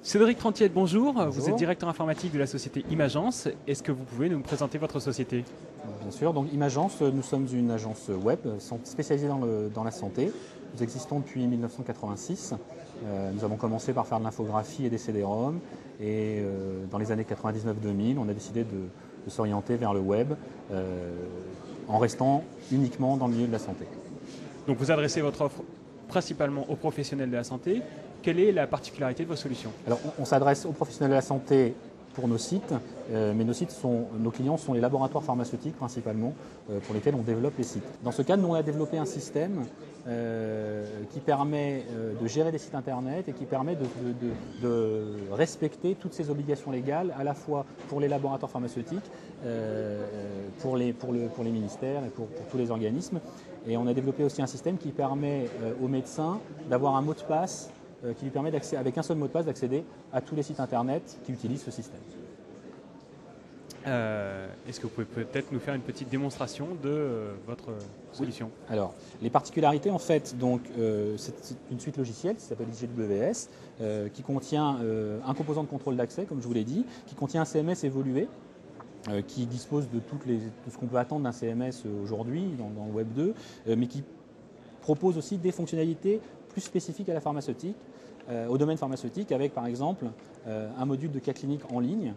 Cédric Trantiette, bonjour. Vous êtes Bonjour. directeur informatique de la société Imagence. Est-ce que vous pouvez nous présenter votre société? Bien sûr, donc Imagence, nous sommes une agence web spécialisée dans la santé. Nous existons depuis 1986. Nous avons commencé par faire de l'infographie et des CD-ROM. Et dans les années 99-2000, on a décidé de s'orienter vers le web en restant uniquement dans le milieu de la santé. Donc vous adressez votre offre principalement aux professionnels de la santé. Quelle est la particularité de vos solutions? Alors, on s'adresse aux professionnels de la santé pour nos sites, mais nos clients sont les laboratoires pharmaceutiques principalement pour lesquels on développe les sites. Dans ce cas, nous on a développé un système qui permet de gérer des sites internet et qui permet de respecter toutes ces obligations légales, à la fois pour les laboratoires pharmaceutiques, pour les ministères et pour tous les organismes. Et on a développé aussi un système qui permet aux médecins d'avoir un mot de passe qui lui permet, avec un seul mot de passe, d'accéder à tous les sites internet qui utilisent ce système. Est-ce que vous pouvez peut-être nous faire une petite démonstration de votre solution? Oui. Alors, les particularités, en fait, c'est une suite logicielle qui s'appelle IGWS, qui contient un composant de contrôle d'accès, comme je vous l'ai dit, qui contient un CMS évolué, qui dispose de tout ce qu'on peut attendre d'un CMS aujourd'hui dans le Web 2, mais qui propose aussi des fonctionnalités plus spécifiques à la pharmaceutique, au domaine pharmaceutique, avec par exemple un module de cas clinique en ligne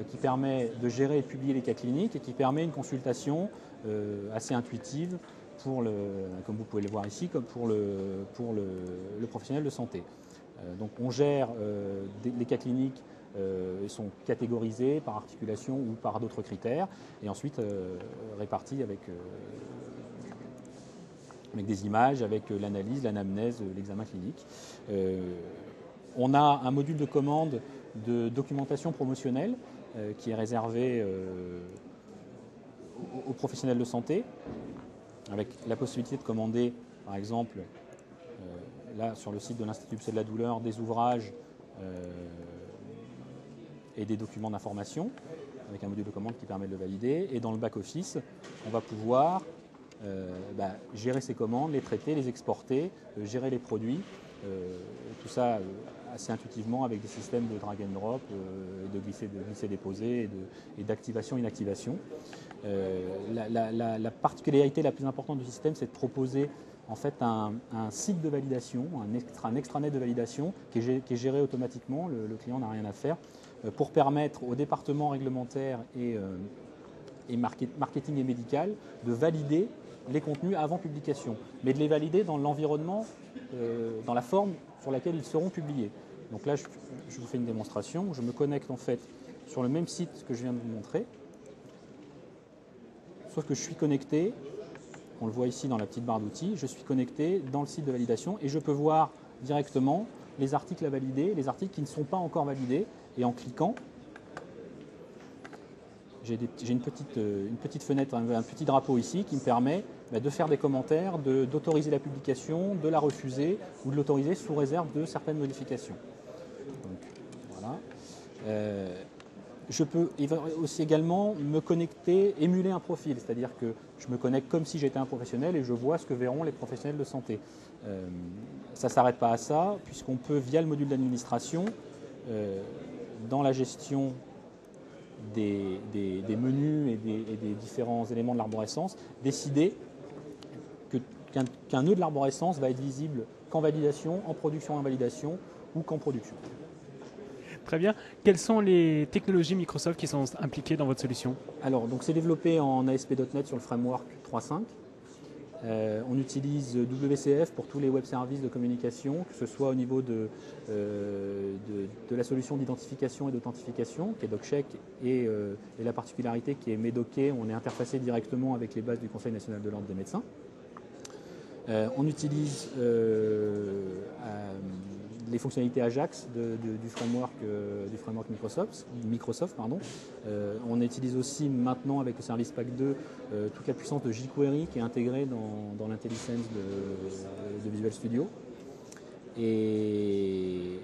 qui permet de gérer et de publier les cas cliniques et qui permet une consultation assez intuitive comme vous pouvez le voir ici, comme pour le professionnel de santé. Donc on gère les cas cliniques. Ils sont catégorisés par articulation ou par d'autres critères et ensuite répartis avec des images, avec l'analyse, l'anamnèse, l'examen clinique. On a un module de commande de documentation promotionnelle qui est réservé aux professionnels de santé, avec la possibilité de commander, par exemple, là sur le site de l'Institut Psy de la douleur, des ouvrages et des documents d'information, avec un module de commande qui permet de le valider. Et dans le back-office, on va pouvoir gérer ces commandes, les traiter, les exporter, gérer les produits, tout ça assez intuitivement avec des systèmes de drag and drop, de glisser-déposer et d'activation-inactivation. La particularité la plus importante du système, c'est de proposer en fait un site de validation, un extranet de validation qui est géré automatiquement, le client n'a rien à faire, pour permettre aux départements réglementaires et marketing et médical de valider les contenus avant publication, mais de les valider dans l'environnement, dans la forme sur laquelle ils seront publiés. Donc là, je vous fais une démonstration. Je me connecte en fait sur le même site que je viens de vous montrer, sauf que je suis connecté, on le voit ici dans la petite barre d'outils, je suis connecté dans le site de validation et je peux voir directement les articles à valider, les articles qui ne sont pas encore validés, et en cliquant, j'ai une petite fenêtre, un petit drapeau ici qui me permet de faire des commentaires, d'autoriser la publication, de la refuser ou de l'autoriser sous réserve de certaines modifications. Donc, voilà. Je peux aussi également me connecter, émuler un profil, c'est-à-dire que je me connecte comme si j'étais un professionnel et je vois ce que verront les professionnels de santé. Ça ne s'arrête pas à ça, puisqu'on peut, via le module d'administration, dans la gestion des menus et des différents éléments de l'arborescence, décider qu'un nœud de l'arborescence va être visible qu'en validation, en production en validation ou qu'en production. Très bien. Quelles sont les technologies Microsoft qui sont impliquées dans votre solution? Alors, donc c'est développé en ASP.NET sur le framework 3.5. On utilise WCF pour tous les web services de communication, que ce soit au niveau de la solution d'identification et d'authentification, qui est DocCheck, et la particularité qui est Médoc, on est interfacé directement avec les bases du Conseil national de l'ordre des médecins. On utilise les fonctionnalités Ajax du framework Microsoft. On utilise aussi maintenant avec le service PAC 2 toute la puissance de jQuery qui est intégrée dans l'IntelliSense de Visual Studio et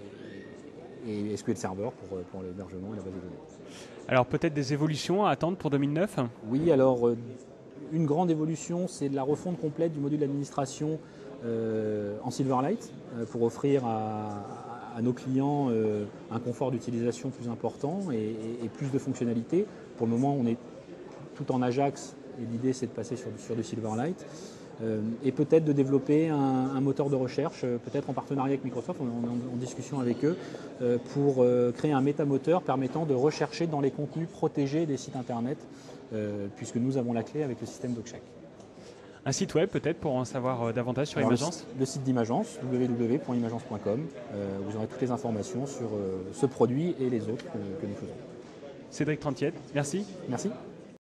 SQL Server pour l'hébergement et la base de données. Alors peut-être des évolutions à attendre pour 2009? Oui, alors une grande évolution, c'est la refonte complète du module d'administration en Silverlight pour offrir à nos clients un confort d'utilisation plus important et plus de fonctionnalités. Pour le moment, on est tout en Ajax et l'idée c'est de passer sur du Silverlight. Et peut-être de développer un moteur de recherche, peut-être en partenariat avec Microsoft, on est en discussion avec eux, pour créer un métamoteur permettant de rechercher dans les contenus protégés des sites internet, puisque nous avons la clé avec le système DocCheck. Un site web peut-être pour en savoir davantage sur Imagence? Le site d'Imagence, www.imagence.com, vous aurez toutes les informations sur ce produit et les autres que nous faisons. Cédric Trentiette, merci. Merci.